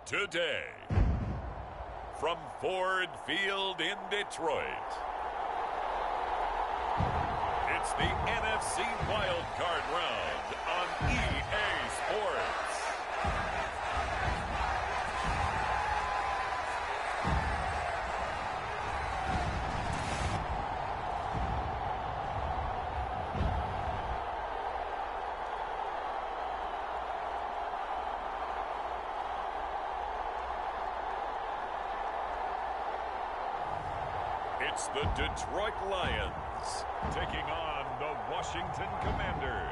Today, from Ford Field in Detroit, it's the NFC Wild Card Round on EA Sports. It's the Detroit Lions taking on the Washington Commanders.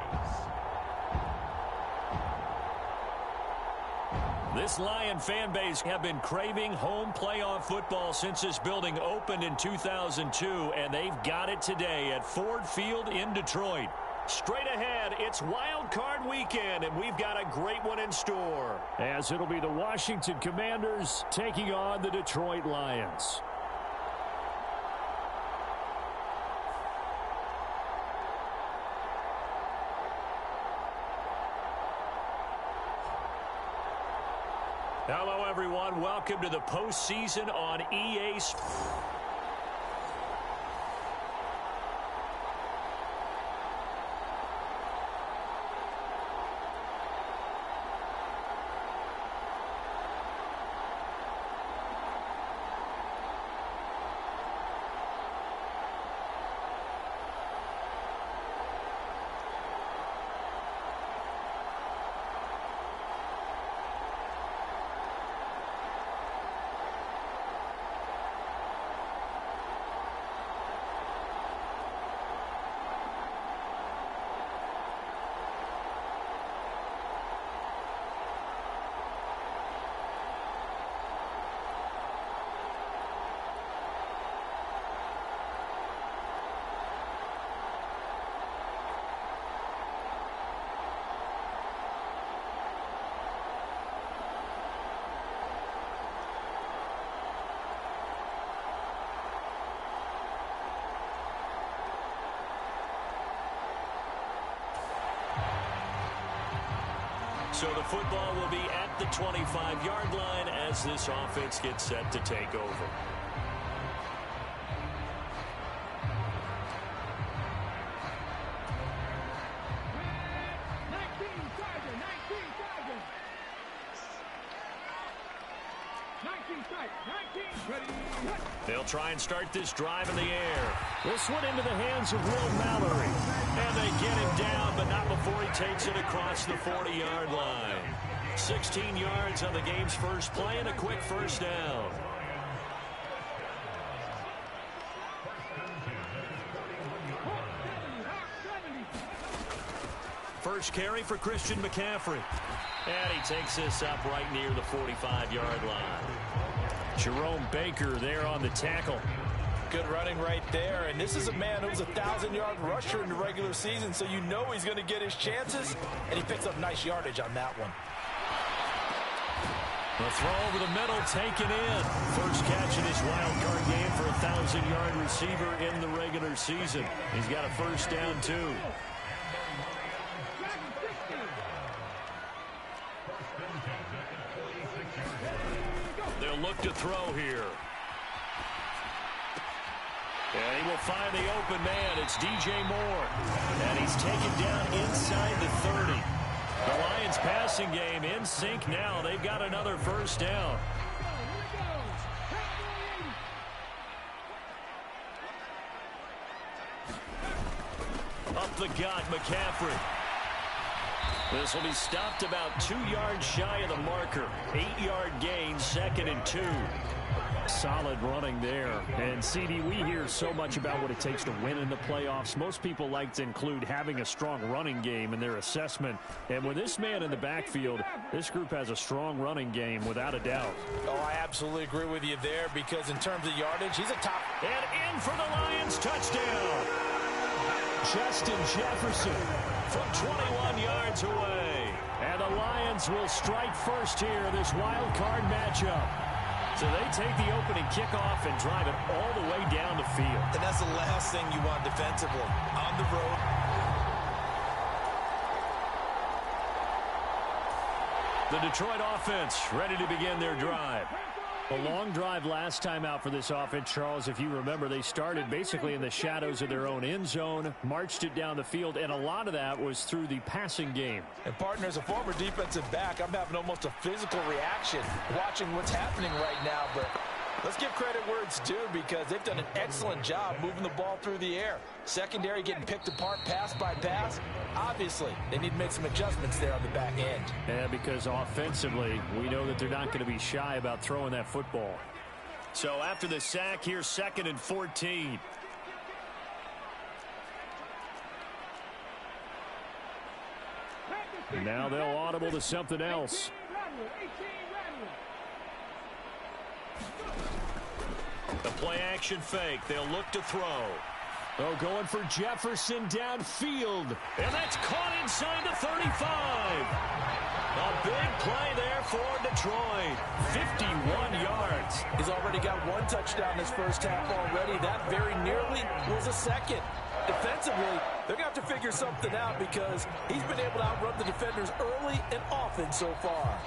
This Lion fan base have been craving home playoff football since this building opened in 2002, and they've got it today at Ford Field in Detroit. Straight ahead, it's Wild Card Weekend, and we've got a great one in store, as it'll be the Washington Commanders taking on the Detroit Lions. Hello, everyone. Welcome to the postseason on EA Sports. So the football will be at the 25-yard line as this offense gets set to take over. They'll try and start this drive in the air. This one into the hands of Will Mallory. And they get him down, but not before he takes it across the 40-yard line. 16 yards on the game's first play and a quick first down. First carry for Christian McCaffrey. And he takes this up right near the 45-yard line. Jerome Baker there on the tackle. Good running right there, and this is a man who was a 1,000-yard rusher in the regular season, so you know he's going to get his chances, and he picks up nice yardage on that one. The throw over the middle taken in. First catch in his wild card game for a 1,000-yard receiver in the regular season. He's got a first down, too. They'll look to throw here. And he will find the open man. It's DJ Moore. And he's taken down inside the 30. The Lions passing game in sync now. They've got another first down. Up the gut, McCaffrey. This will be stopped about 2 yards shy of the marker. 8-yard gain, 2nd and 2. Solid running there. And, CD, we hear so much about what it takes to win in the playoffs. Most people like to include having a strong running game in their assessment. And with this man in the backfield, this group has a strong running game without a doubt. Oh, I absolutely agree with you there because in terms of yardage, he's a top. And in for the Lions, touchdown. Justin Jefferson from 21 yards away. And the Lions will strike first here, this wild card matchup. So they take the opening kickoff and drive it all the way down the field. And that's the last thing you want defensively. On the road. The Detroit offense ready to begin their drive. A long drive last time out for this offense, Charles. If you remember, they started basically in the shadows of their own end zone, marched it down the field, and a lot of that was through the passing game. And, partner, as a former defensive back, I'm having almost a physical reaction watching what's happening right now. But let's give credit where it's due because they've done an excellent job moving the ball through the air. Secondary getting picked apart pass by pass. Obviously, they need to make some adjustments there on the back end. Yeah, because offensively, we know that they're not going to be shy about throwing that football. So after the sack, here's 2nd and 14. Now they'll audible to something else. The play action fake. They'll look to throw. Oh, going for Jefferson downfield. And that's caught inside the 35. A big play there for Detroit. 51 yards. He's already got one touchdown this first half already. That very nearly was a second. Defensively, they're going to have to figure something out because he's been able to outrun the defenders early and often so far.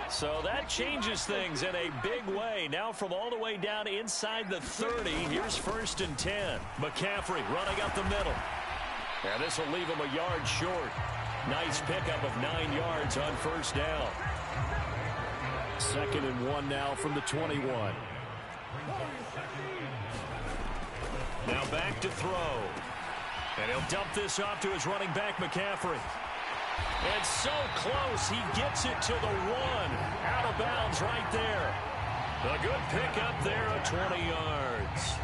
So that changes things in a big way. Now from all the way down inside the 30, here's 1st and 10. McCaffrey running up the middle. And this will leave him a yard short. Nice pickup of 9 yards on 1st down. 2nd and 1 now from the 21. Now back to throw. And he'll dump this off to his running back, McCaffrey. And so close, he gets it to the 1. Out of bounds right there. A good pickup there of 20 yards.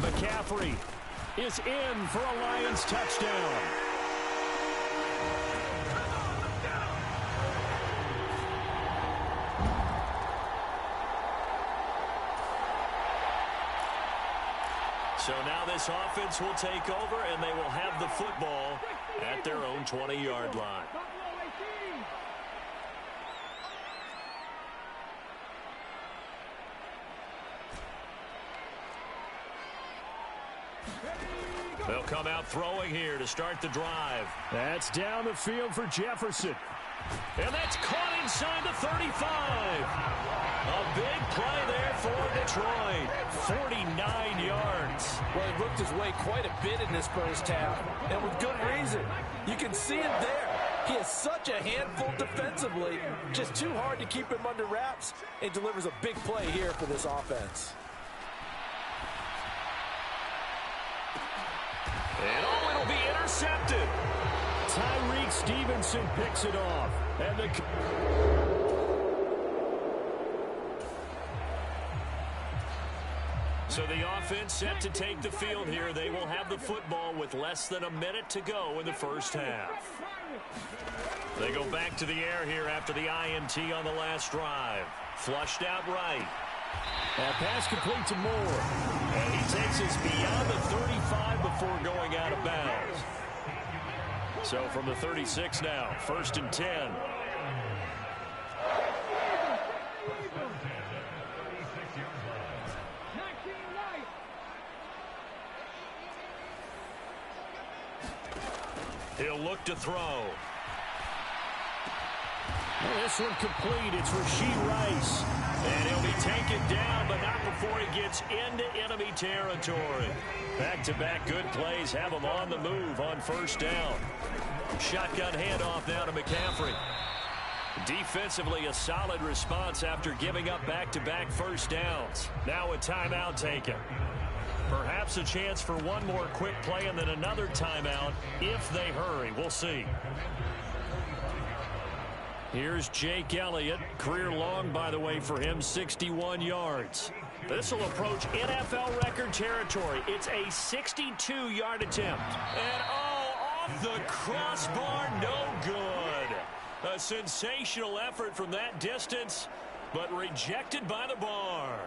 McCaffrey is in for a Lions touchdown. So now this offense will take over, and they will have the football at their own 20-yard line. They'll come out throwing here to start the drive. That's down the field for Jefferson. And that's caught inside the 35. A big play there for Detroit. 49 yards. Well, he looked his way quite a bit in this first half, and with good reason. You can see it there. He is such a handful defensively. Just too hard to keep him under wraps. It delivers a big play here for this offense. And oh, it'll be intercepted. Tyreek Stevenson picks it off. And So the offense set to take the field here. They will have the football with less than a minute to go in the first half. They go back to the air here after the INT on the last drive. Flushed out right. That pass complete to Moore. And he takes us beyond the 35 before going out of bounds. So from the 36 now, 1st and 10. He'll look to throw. Well, this one complete. It's Rashee Rice. And he'll be taken down, but not before he gets into enemy territory. Back-to-back good plays have him on the move on 1st down. Shotgun handoff now to McCaffrey. Defensively, a solid response after giving up back-to-back 1st downs. Now a timeout taken. Perhaps a chance for one more quick play and then another timeout if they hurry. We'll see. Here's Jake Elliott. Career long, by the way, for him, 61 yards. This will approach NFL record territory. It's a 62-yard attempt. And, oh, off the crossbar, no good. A sensational effort from that distance, but rejected by the bar.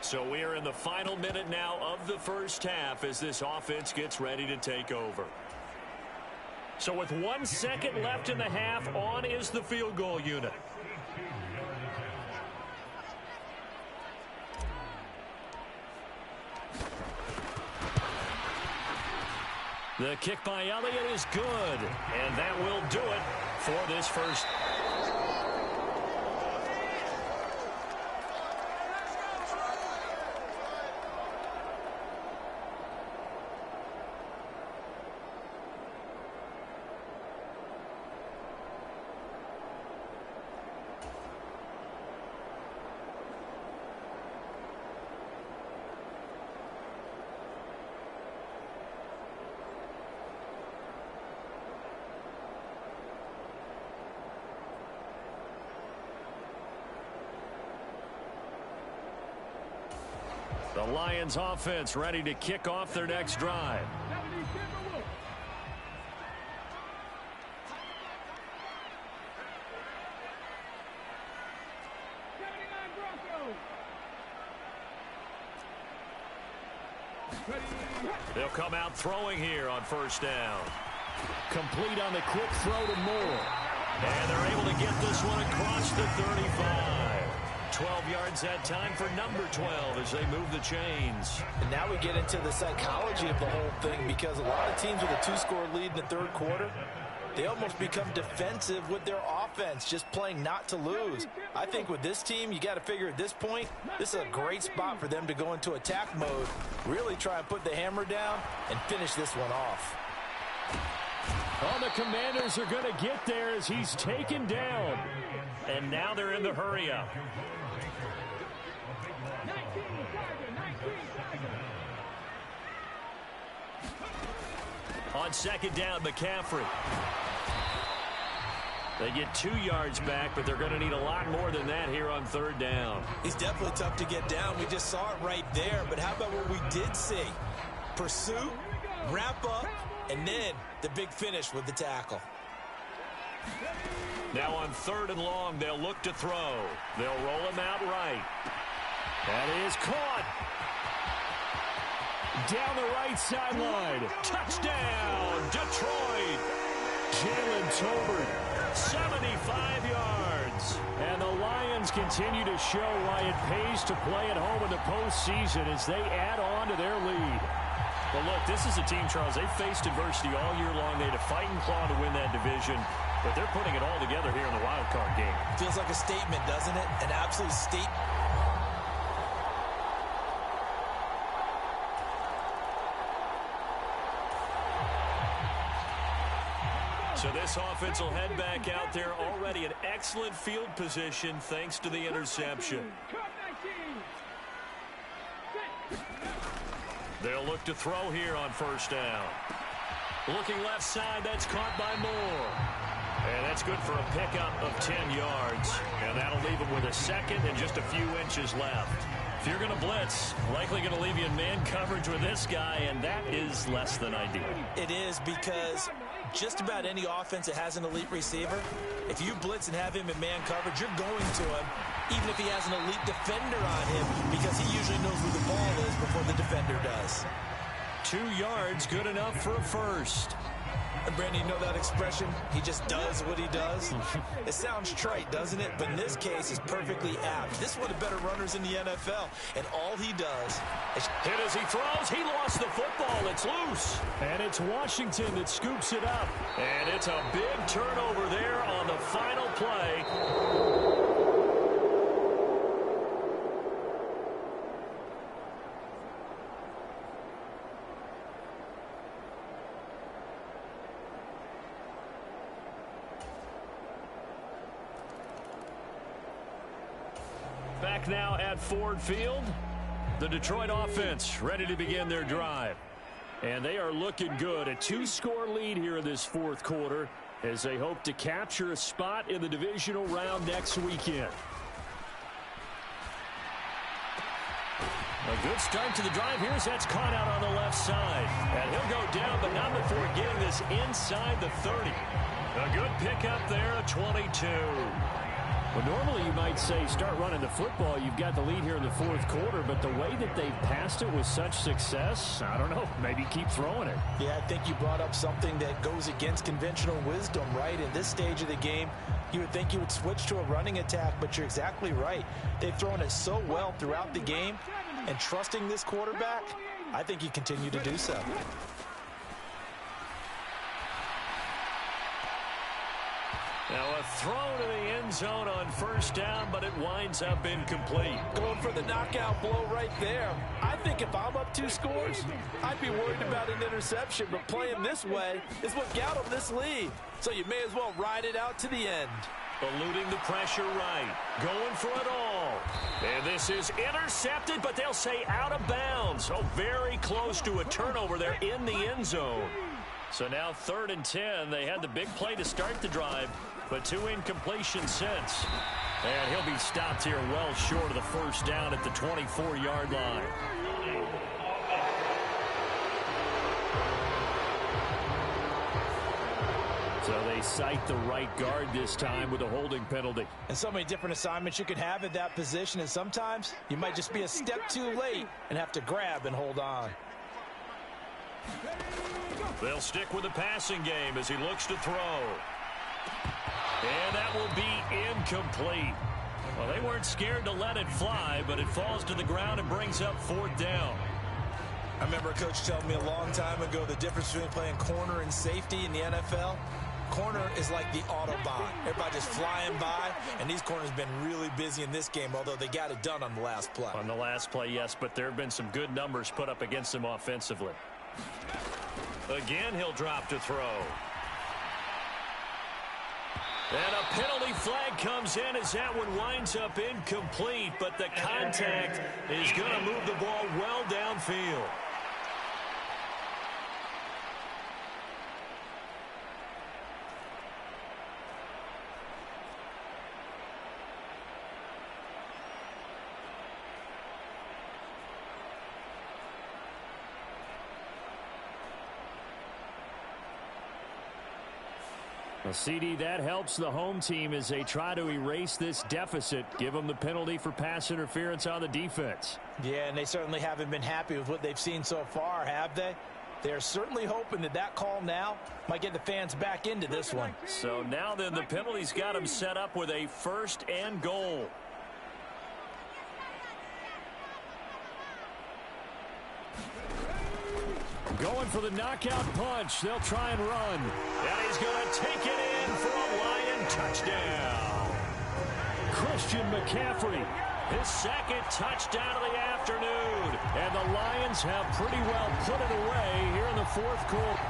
So we are in the final minute now of the first half as this offense gets ready to take over. So with 1 second left in the half, on is the field goal unit. The kick by Elliott is good, and that will do it for this first. The Lions offense ready to kick off their next drive. They'll come out throwing here on first down. Complete on the quick throw to Moore. And they're able to get this one across the 35. 12 yards that time for number 12 as they move the chains. And now we get into the psychology of the whole thing, because a lot of teams with a 2-score lead in the third quarter, they almost become defensive with their offense, just playing not to lose. I think with this team, you got to figure at this point, this is a great spot for them to go into attack mode, really try and put the hammer down and finish this one off. Oh, the Commanders are going to get there as he's taken down. And now they're in the hurry-up. On second down, McCaffrey. They get 2 yards back, but they're going to need a lot more than that here on third down. He's definitely tough to get down. We just saw it right there. But how about what we did see? Pursuit, wrap up, and then the big finish with the tackle. Now on third and long, they'll look to throw. They'll roll him out right. That is caught. Down the right sideline. Touchdown, Detroit. Jalen Tolbert, 75 yards. And the Lions continue to show why it pays to play at home in the postseason as they add on to their lead. Well, look, this is a team, Charles. They've faced adversity all year long. They had to fight and claw to win that division, but they're putting it all together here in the wild card game. Feels like a statement, doesn't it? An absolute statement. So this offense will head back out there, already in excellent field position thanks to the interception. They'll look to throw here on first down. Looking left side, that's caught by Moore. And that's good for a pickup of 10 yards. And that'll leave him with a second and just a few inches left. If you're going to blitz, likely going to leave you in man coverage with this guy, and that is less than ideal. It is, because just about any offense that has an elite receiver, if you blitz and have him in man coverage, you're going to him, even if he has an elite defender on him, because he usually knows where the ball is before the defender does. 2 yards, good enough for a first. And Brandon, you know that expression? He just does what he does. It sounds trite, doesn't it? But in this case, it's perfectly apt. This is one of the better runners in the NFL, and all he does is hit as he throws. He lost the football. It's loose. And it's Washington that scoops it up. And it's a big turnover there on the final play. Back now at Ford Field. The Detroit offense ready to begin their drive. And they are looking good. A 2-score lead here in this fourth quarter as they hope to capture a spot in the divisional round next weekend. A good start to the drive here as that's caught out on the left side. And he'll go down, but not before getting this inside the 30. A good pickup there, a 22. Well, normally you might say start running the football. You've got the lead here in the fourth quarter, but the way that they've passed it with such success, I don't know, maybe keep throwing it. Yeah, I think you brought up something that goes against conventional wisdom, right? In this stage of the game, you would think you would switch to a running attack, but you're exactly right. They've thrown it so well throughout the game, and trusting this quarterback, I think you continue to do so. Now a throw to the end zone on first down, but it winds up incomplete. Going for the knockout blow right there. I think if I'm up 2 scores, I'd be worried about an interception, but playing this way is what got them this lead. So you may as well ride it out to the end. Eluding the pressure right. Going for it all. And this is intercepted, but they'll say out of bounds. Oh, very close to a turnover there in the end zone. So now 3rd and 10. They had the big play to start the drive, but 2 incompletions since. And he'll be stopped here well short of the first down at the 24-yard line. So they cite the right guard this time with a holding penalty. And so many different assignments you could have at that position, and sometimes you might just be a step too late and have to grab and hold on. They'll stick with the passing game as he looks to throw. And that will be incomplete. Well, they weren't scared to let it fly, but it falls to the ground and brings up 4th down. I remember a coach telling me a long time ago the difference between playing corner and safety in the NFL. Corner is like the Autobahn. Everybody just flying by, and these corners have been really busy in this game, although they got it done on the last play. On the last play, yes, but there have been some good numbers put up against them offensively. Again, he'll drop to throw. And a penalty flag comes in as that one winds up incomplete, but the contact is going to move the ball well downfield. Well, CD, that helps the home team as they try to erase this deficit, give them the penalty for pass interference on the defense. Yeah, and they certainly haven't been happy with what they've seen so far, have they? They're certainly hoping that that call now might get the fans back into this one. So now then the penalty's got them set up with a 1st and goal. Going for the knockout punch. They'll try and run. And he's going to take it in for a Lion touchdown. Christian McCaffrey, His 2nd touchdown of the afternoon. and the Lions have pretty well put it away here in the 4th quarter.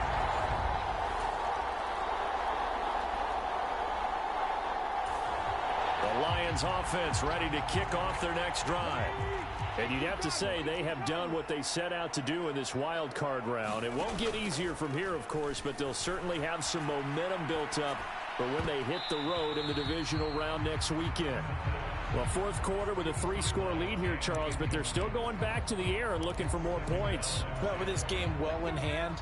The Lions offense ready to kick off their next drive. And you'd have to say they have done what they set out to do in this wild card round. It won't get easier from here, of course, but they'll certainly have some momentum built up for when they hit the road in the divisional round next weekend. Well, 4th quarter with a 3-score lead here, Charles, but they're still going back to the air and looking for more points. Well, with this game well in hand,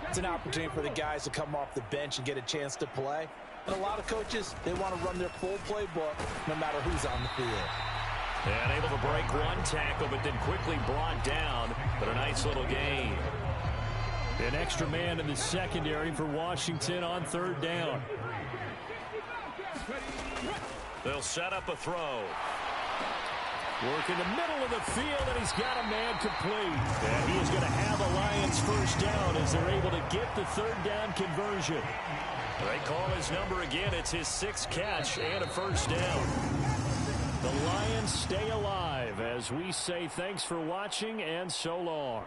it's an opportunity for the guys to come off the bench and get a chance to play. And a lot of coaches, they want to run their full playbook no matter who's on the field. And able to break one tackle, but then quickly brought down. But a nice little gain. An extra man in the secondary for Washington on 3rd down. They'll set up a throw. Work in the middle of the field, and he's got a man complete. And he is going to have a Lions 1st down as they're able to get the 3rd down conversion. They call his number again. It's his 6th catch and a 1st down. The Lions stay alive as we say thanks for watching and so long.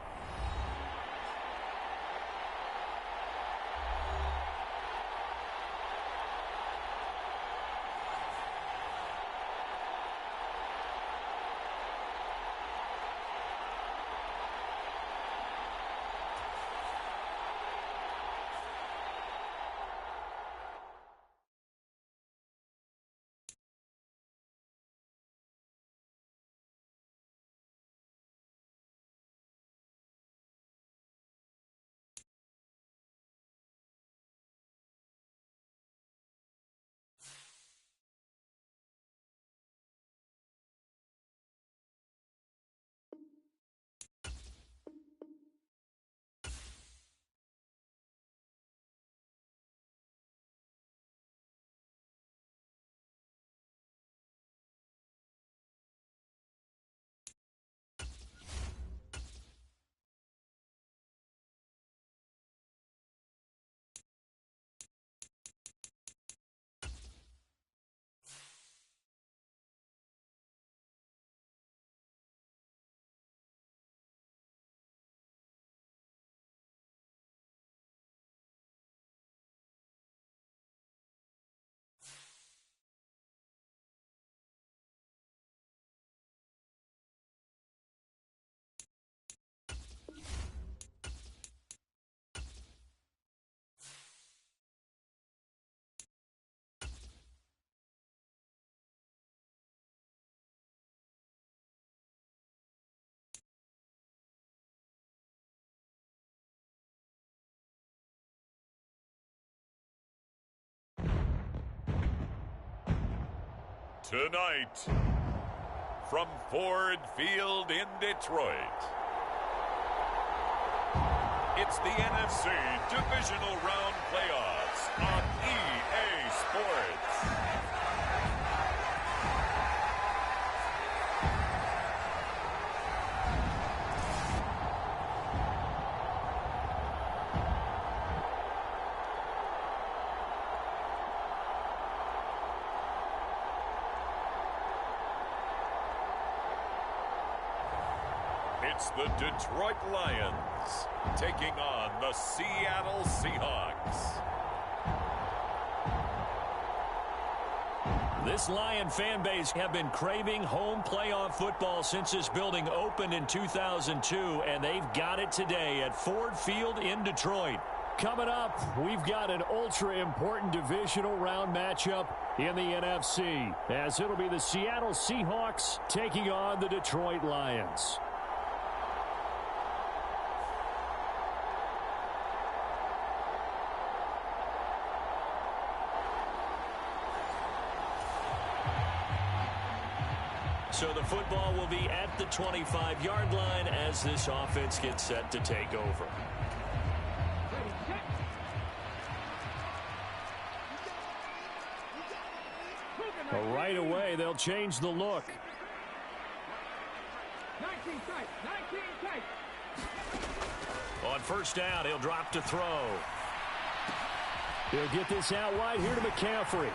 Tonight, from Ford Field in Detroit, it's the NFC Divisional Round Playoffs on EA Sports. It's the Detroit Lions taking on the Seattle Seahawks. This Lion fan base have been craving home playoff football since this building opened in 2002, and they've got it today at Ford Field in Detroit. Coming up, we've got an ultra-important divisional round matchup in the NFC, as it'll be the Seattle Seahawks taking on the Detroit Lions. So the football will be at the 25-yard line as this offense gets set to take over. Well, right away, they'll change the look. 19 tight, 19 tight. On first down, he'll drop to throw. He'll get this out wide here to McCaffrey.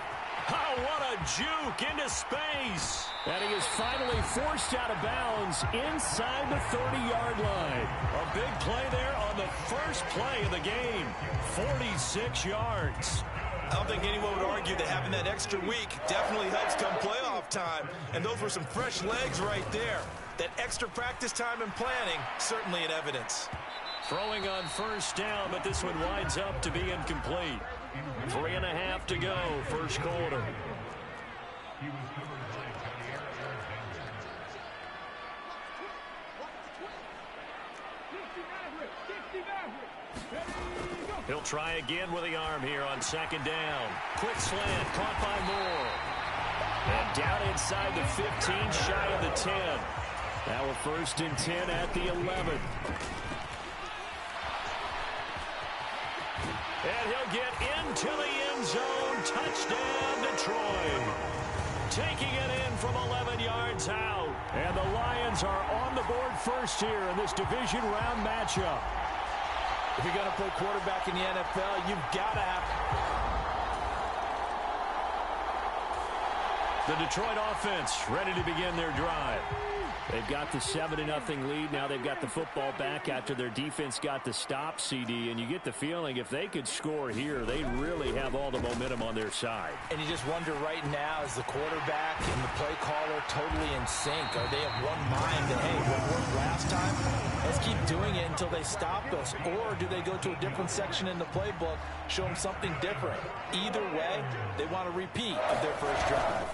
Oh, what a juke into space. And he is finally forced out of bounds inside the 30-yard line. A big play there on the first play of the game. 46 yards. I don't think anyone would argue that having that extra week definitely helps come playoff time. And those were some fresh legs right there. That extra practice time and planning, certainly in evidence. Throwing on first down, but this one winds up to be incomplete. 3.5 to go, first quarter. He'll try again with the arm here on second down. Quick slant, caught by Moore. And down inside the 15, shy of the 10. Now a 1st and 10 at the 11. And he'll get into the end zone. Touchdown, Detroit. Taking it in from 11 yards out. And the Lions are on the board first here in this division round matchup. If you're going to play quarterback in the NFL, you've got to have... The Detroit offense ready to begin their drive. They've got the 7-0 lead. Now they've got the football back after their defense got the stop, CD. And you get the feeling if they could score here, they really have all the momentum on their side. And you just wonder right now, is the quarterback and the play caller totally in sync? Are they of one mind that, hey, what worked last time, let's keep doing it until they stop us? Or do they go to a different section in the playbook, show them something different? Either way, they want a repeat of their first drive.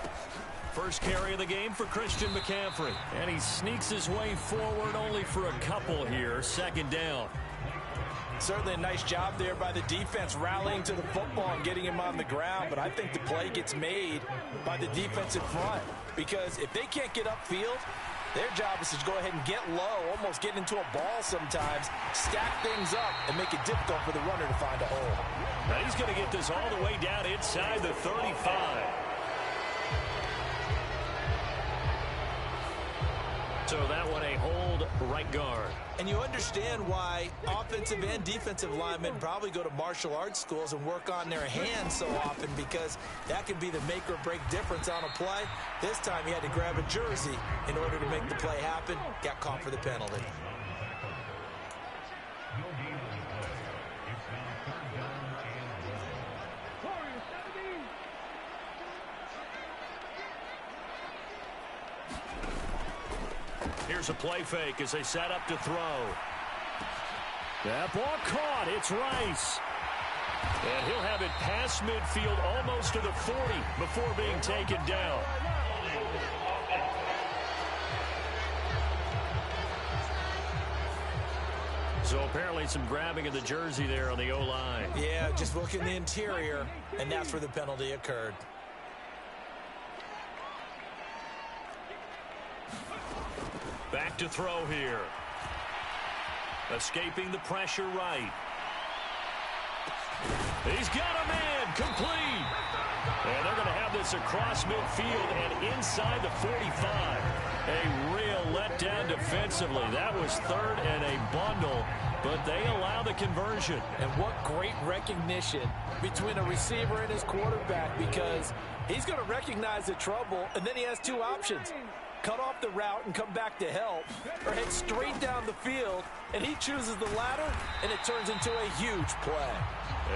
First carry of the game for Christian McCaffrey. And he sneaks his way forward only for a couple here. Second down. Certainly a nice job there by the defense rallying to the football and getting him on the ground. But I think the play gets made by the defensive front. Because if they can't get upfield, their job is to go ahead and get low, almost get into a ball sometimes, stack things up, and make it difficult for the runner to find a hole. Now he's going to get this all the way down inside the 35. So that one a hold right guard. And you understand why offensive and defensive linemen probably go to martial arts schools and work on their hands so often, because that can be the make or break difference on a play. This time he had to grab a jersey in order to make the play happen. Got caught for the penalty. Here's a play fake as they set up to throw. That ball caught. It's Rice. And he'll have it past midfield almost to the 40 before being taken down. So apparently some grabbing of the jersey there on the O-line. Yeah, just look in the interior, and that's where the penalty occurred. Back to throw here. Escaping the pressure right. He's got a man. Complete. And they're going to have this across midfield and inside the 45. A real letdown defensively. That was third and a bundle, but they allow the conversion. And what great recognition between a receiver and his quarterback, because he's going to recognize the trouble, and then he has two options. Cut off the route and come back to help, or head straight down the field, and he chooses the latter, and it turns into a huge play.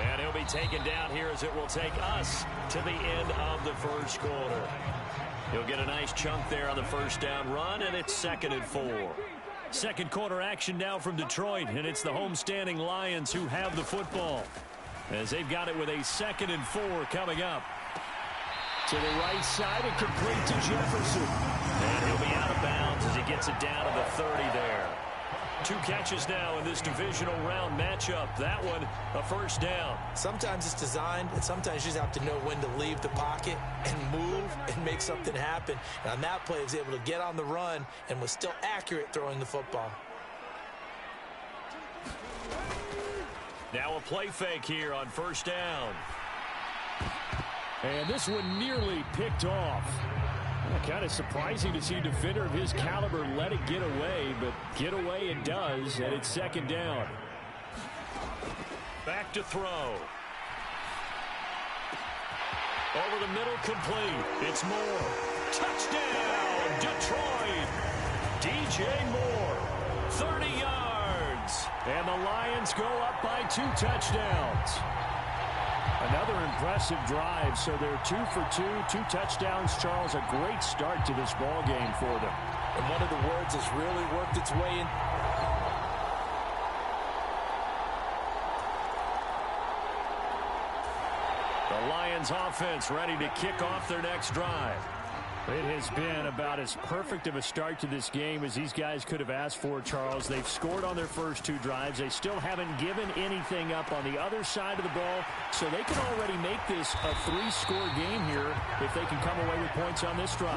And he'll be taken down here as it will take us to the end of the first quarter. He'll get a nice chunk there on the first down run, and it's 2nd and 4. Second quarter action now from Detroit, and it's the homestanding Lions who have the football, as they've got it with a 2nd and 4 coming up. To the right side and complete to Jefferson. And he'll be out of bounds as he gets it down to the 30 there. 2 catches now in this divisional round matchup. That one, a first down. Sometimes it's designed, and sometimes you just have to know when to leave the pocket and move and make something happen. And on that play, he was able to get on the run and was still accurate throwing the football. Now a play fake here on first down. And this one nearly picked off. Kind of surprising to see a defender of his caliber let it get away, but get away it does, and it's 2nd down. Back to throw. Over the middle, complete. It's Moore. Touchdown, Detroit. DJ Moore, 30 yards. And the Lions go up by 2 touchdowns. Another impressive drive, so they're 2 for 2, 2 touchdowns. Charles, a great start to this ball game for them. And one of the words has really worked its way in. The Lions offense ready to kick off their next drive. It has been about as perfect of a start to this game as these guys could have asked for, Charles. They've scored on their first 2 drives. They still haven't given anything up on the other side of the ball, so they can already make this a 3-score game here if they can come away with points on this drive.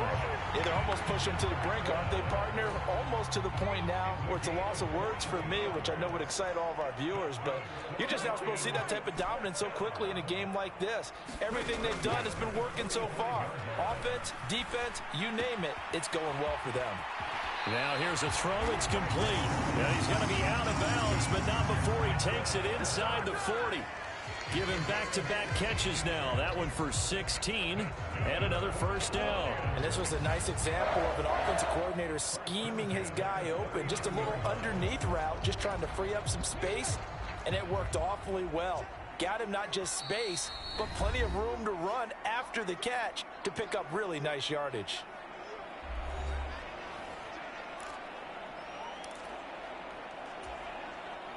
Yeah, they're almost pushing to the brink, aren't they, partner? Almost to the point now where it's a loss of words for me, which I know would excite all of our viewers, but you're just not supposed to see that type of dominance so quickly in a game like this. Everything they've done has been working so far. Offense, defense, you name it, it's going well for them. Now here's a throw. It's complete. And he's going to be out of bounds, but not before he takes it inside the 40. Given back-to-back catches now. That one for 16 and another first down. And this was a nice example of an offensive coordinator scheming his guy open. Just a little underneath route, just trying to free up some space, and it worked awfully well. Got him not just space, but plenty of room to run after the catch to pick up really nice yardage.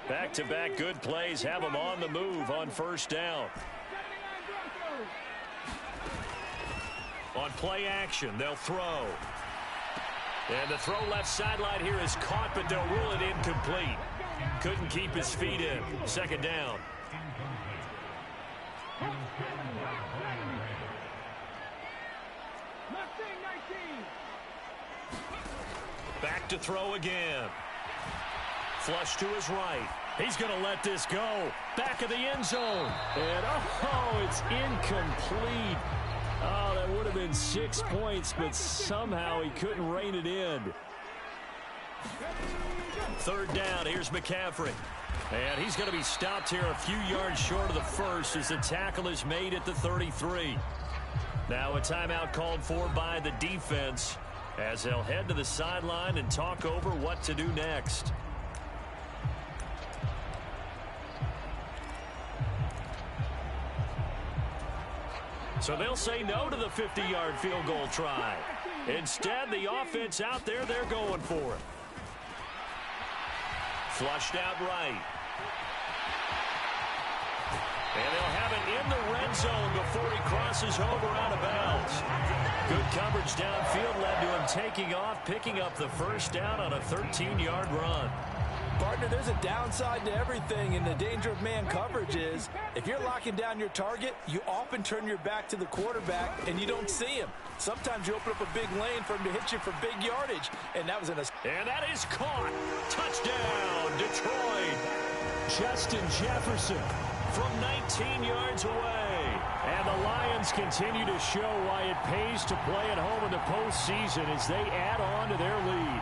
Back-to-back good plays have them on the move on first down. On play action, they'll throw. And the throw left sideline here is caught, but they'll rule it incomplete. Couldn't keep his feet in. 2nd down. Back to throw again. Flush to his right. He's going to let this go. Back of the end zone. And, it's incomplete. Oh, that would have been 6 points, but somehow he couldn't rein it in. 3rd down. Here's McCaffrey. And he's going to be stopped here a few yards short of the first as the tackle is made at the 33. Now a timeout called for by the defense as they'll head to the sideline and talk over what to do next. So they'll say no to the 50-yard field goal try. Instead, the offense out there, they're going for it. Flushed out right. And they'll have it in the red zone before he crosses over out of bounds. Good coverage downfield led to him taking off, picking up the first down on a 13-yard run. Partner, there's a downside to everything, and the danger of man coverage is if you're locking down your target, you often turn your back to the quarterback and you don't see him. Sometimes you open up a big lane for him to hit you for big yardage, and that was in a... And that is caught. Touchdown, Detroit. Justin Jefferson from 19 yards away. And the Lions continue to show why it pays to play at home in the postseason as they add on to their lead.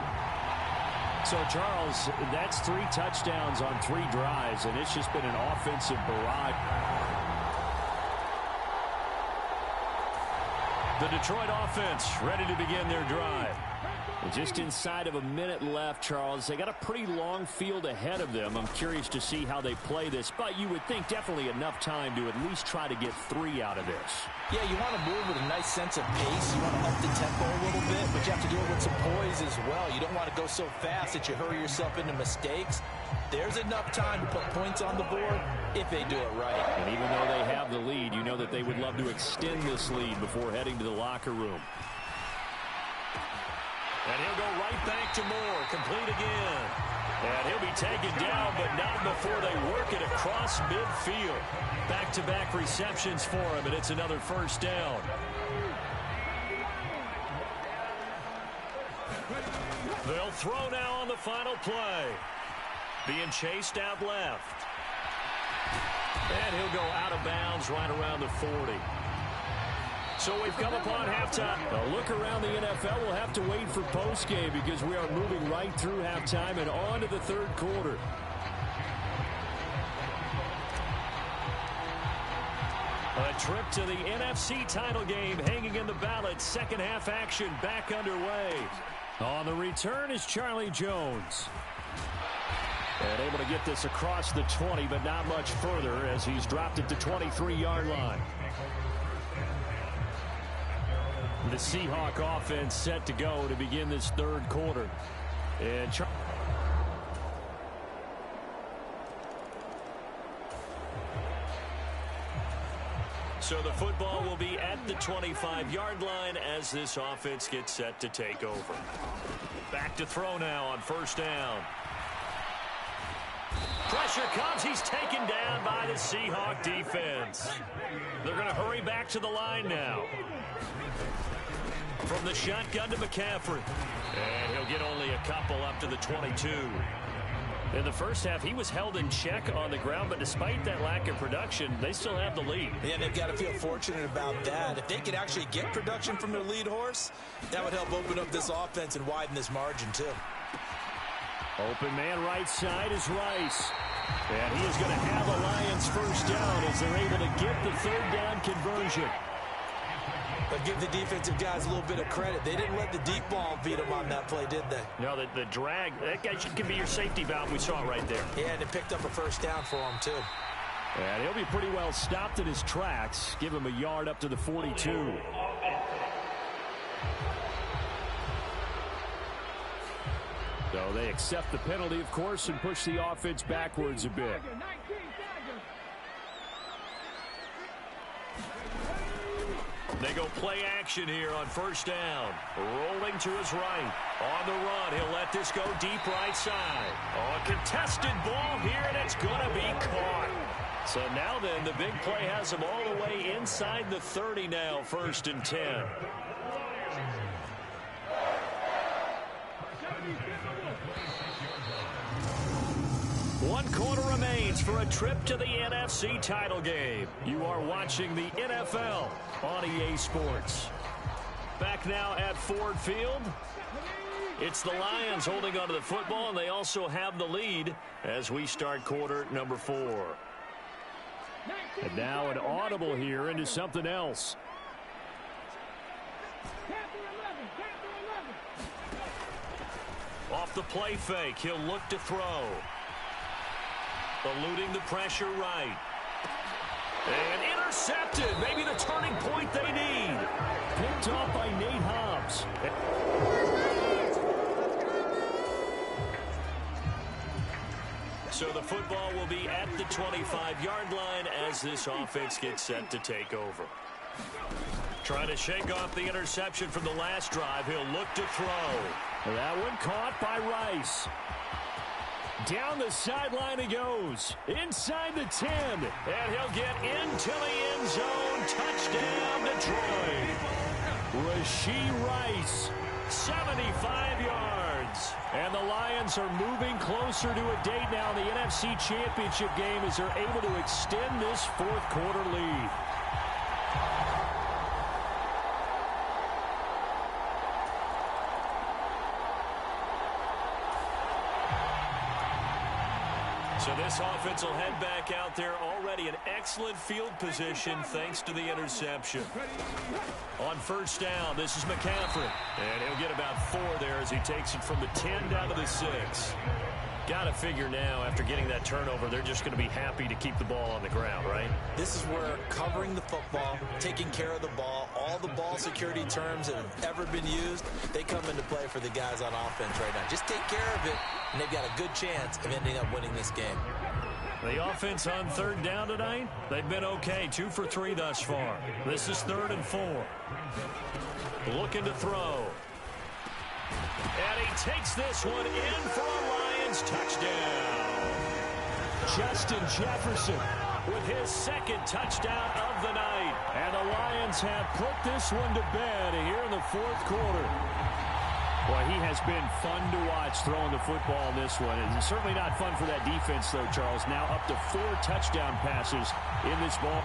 So, Charles, that's 3 touchdowns on 3 drives, and it's just been an offensive barrage. The Detroit offense ready to begin their drive. Just inside of a minute left, Charles. They got a pretty long field ahead of them. I'm curious to see how they play this, but you would think definitely enough time to at least try to get 3 out of this. Yeah, you want to move with a nice sense of pace. You want to up the tempo a little bit, but you have to do it with some poise as well. You don't want to go so fast that you hurry yourself into mistakes. There's enough time to put points on the board if they do it right. And even though they have the lead, you know that they would love to extend this lead before heading to the locker room. And he'll go right back to Moore, complete again. And he'll be taken down, but not before they work it across midfield. Back-to-back receptions for him, and it's another first down. They'll throw now on the final play. Being chased out left. And he'll go out of bounds right around the 40. So we've come upon halftime. A look around the NFL. We'll have to wait for postgame because we are moving right through halftime and on to the third quarter. A trip to the NFC title game hanging in the balance. Second half action back underway. On the return is Charlie Jones. And able to get this across the 20, but not much further as he's dropped it to 23-yard line. The Seahawk offense set to go to begin this third quarter. And so the football will be at the 25-yard line as this offense gets set to take over. Back to throw now on first down. Pressure comes. He's taken down by the Seahawk defense. They're going to hurry back to the line now. From the shotgun to McCaffrey. And he'll get only a couple up to the 22. In the first half, he was held in check on the ground, but despite that lack of production, they still have the lead. Yeah, they've got to feel fortunate about that. If they could actually get production from their lead horse, that would help open up this offense and widen this margin, too. Open man right side is Rice. And he is going to have a Lions first down as they're able to get the third down conversion. But give the defensive guys a little bit of credit. They didn't let the deep ball beat them on that play, did they? No, the drag, that guy can be your safety valve. We saw it right there. Yeah, and it picked up a first down for him, too. And he'll be pretty well stopped in his tracks. Give him a yard up to the 42. So they accept the penalty, of course, and push the offense backwards a bit. They go play action here on first down. Rolling to his right. On the run, he'll let this go deep right side. Oh, a contested ball here, and it's going to be caught. So now then, the big play has him all the way inside the 30 now, 1st and 10. One quarter remains for a trip to the NFC title game. You are watching the NFL on EA Sports. Back now at Ford Field. It's the Lions holding onto the football, and they also have the lead as we start quarter number 4. And now an audible here into something else. Off the play fake, he'll look to throw. Eluding the pressure right. And intercepted. Maybe the turning point they need. Picked off by Nate Hobbs. So the football will be at the 25-yard line as this offense gets set to take over. Trying to shake off the interception from the last drive. He'll look to throw. That one caught by Rice. Down the sideline he goes. Inside the 10. And he'll get into the end zone. Touchdown, Detroit. Rashee Rice. 75 yards. And the Lions are moving closer to a date now in the NFC Championship game as they're able to extend this fourth quarter lead. So this offense will head back out there, already in excellent field position thanks to the interception. On first down, this is McCaffrey. And he'll get about 4 there as he takes it from the 10 down to the 6. Got to figure now, after getting that turnover, they're just going to be happy to keep the ball on the ground, right? This is where covering the football, taking care of the ball, all the ball security terms that have ever been used, they come into play for the guys on offense right now. Just take care of it, and they've got a good chance of ending up winning this game. The offense on third down tonight, they've been okay. 2 for 3 thus far. This is 3rd and 4. Looking to throw. And he takes this one in for a Lions touchdown. Justin Jefferson with his 2nd touchdown of the night. And the Lions have put this one to bed here in the fourth quarter. Boy, he has been fun to watch throwing the football in this one. It's certainly not fun for that defense, though, Charles. Now up to 4 touchdown passes in this ball.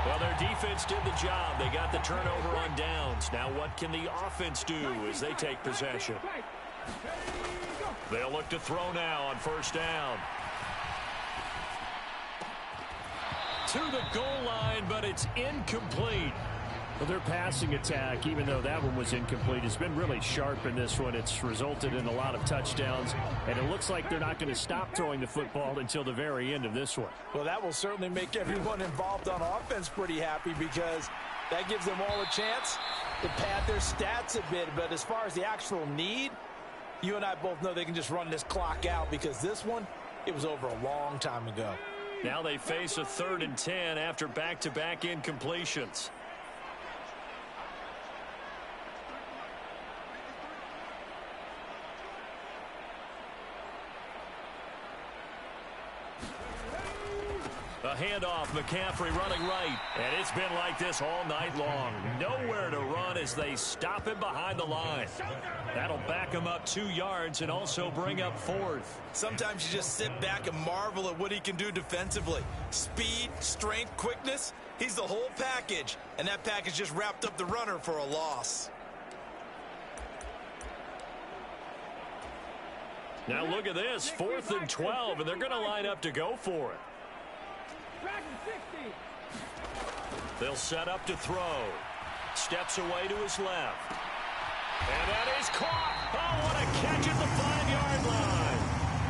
Well, their defense did the job. They got the turnover on downs. Now what can the offense do as they take possession? They'll look to throw now on first down. To the goal line, but it's incomplete. Well, their passing attack, even though that one was incomplete, has been really sharp in this one. It's resulted in a lot of touchdowns, and it looks like they're not going to stop throwing the football until the very end of this one. Well, that will certainly make everyone involved on offense pretty happy because that gives them all a chance to pad their stats a bit. But as far as the actual need, you and I both know they can just run this clock out because this one, it was over a long time ago. Now they face a 3rd and 10 after back-to-back incompletions. A handoff, McCaffrey running right. And it's been like this all night long. Nowhere to run as they stop him behind the line. That'll back him up 2 yards and also bring up 4th. Sometimes you just sit back and marvel at what he can do defensively. Speed, strength, quickness, he's the whole package. And that package just wrapped up the runner for a loss. Now look at this, 4th and 12, and they're going to line up to go for it. They'll set up to throw. Steps away to his left. And that is caught. Oh, what a catch at the 5-yard line.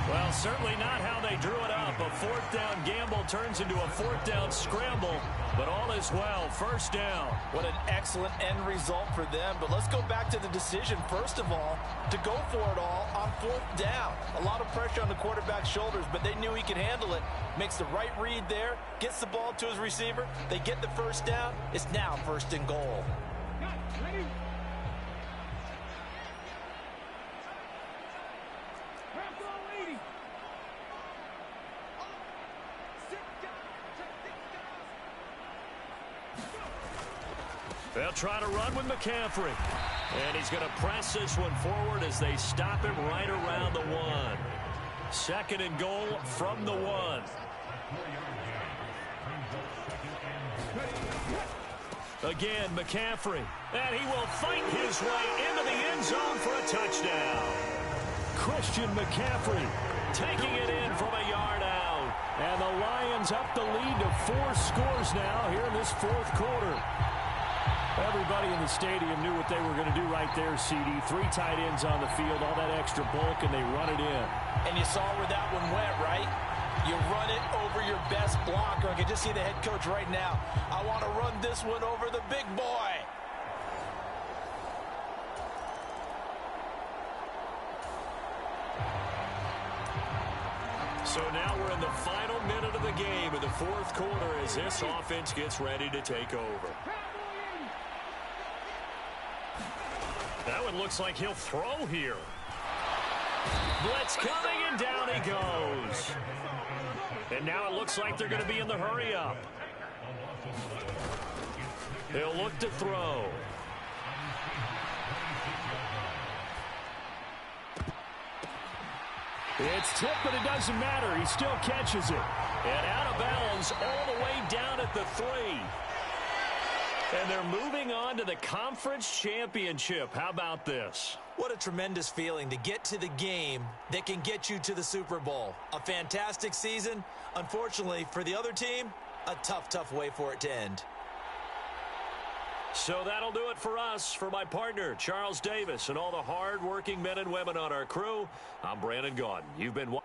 Well, certainly not how they drew it up. A 4th down gamble turns into a 4th down scramble. But all is well. First down. What an excellent end result for them. But let's go back to the decision, first of all, to go for it all on 4th down. A lot of pressure on the quarterback's shoulders, but they knew he could handle it. Makes the right read there, gets the ball to his receiver. They get the first down. It's now 1st and goal. They'll try to run with McCaffrey. And he's going to press this one forward as they stop him right around the 1. 2nd and goal from the 1. Again, McCaffrey. And he will fight his way into the end zone for a touchdown. Christian McCaffrey taking it in from a yard out. And the Lions up the lead to 4 scores now here in this fourth quarter. Everybody in the stadium knew what they were going to do right there, CD. 3 tight ends on the field, all that extra bulk, and they run it in. And you saw where that one went, right? You run it over your best blocker. I can just see the head coach right now. I want to run this one over the big boy. So now we're in the final minute of the game in the fourth quarter as this offense gets ready to take over. That one looks like he'll throw here. Blitz coming, and down he goes. And now it looks like they're going to be in the hurry-up. They'll look to throw. It's tipped, but it doesn't matter. He still catches it. And out of bounds all the way down at the 3. And they're moving on to the conference championship. How about this? What a tremendous feeling to get to the game that can get you to the Super Bowl. A fantastic season. Unfortunately, for the other team, a tough way for it to end. So that'll do it for us. For my partner, Charles Davis, and all the hard-working men and women on our crew, I'm Brandon Gaudin. You've been watching.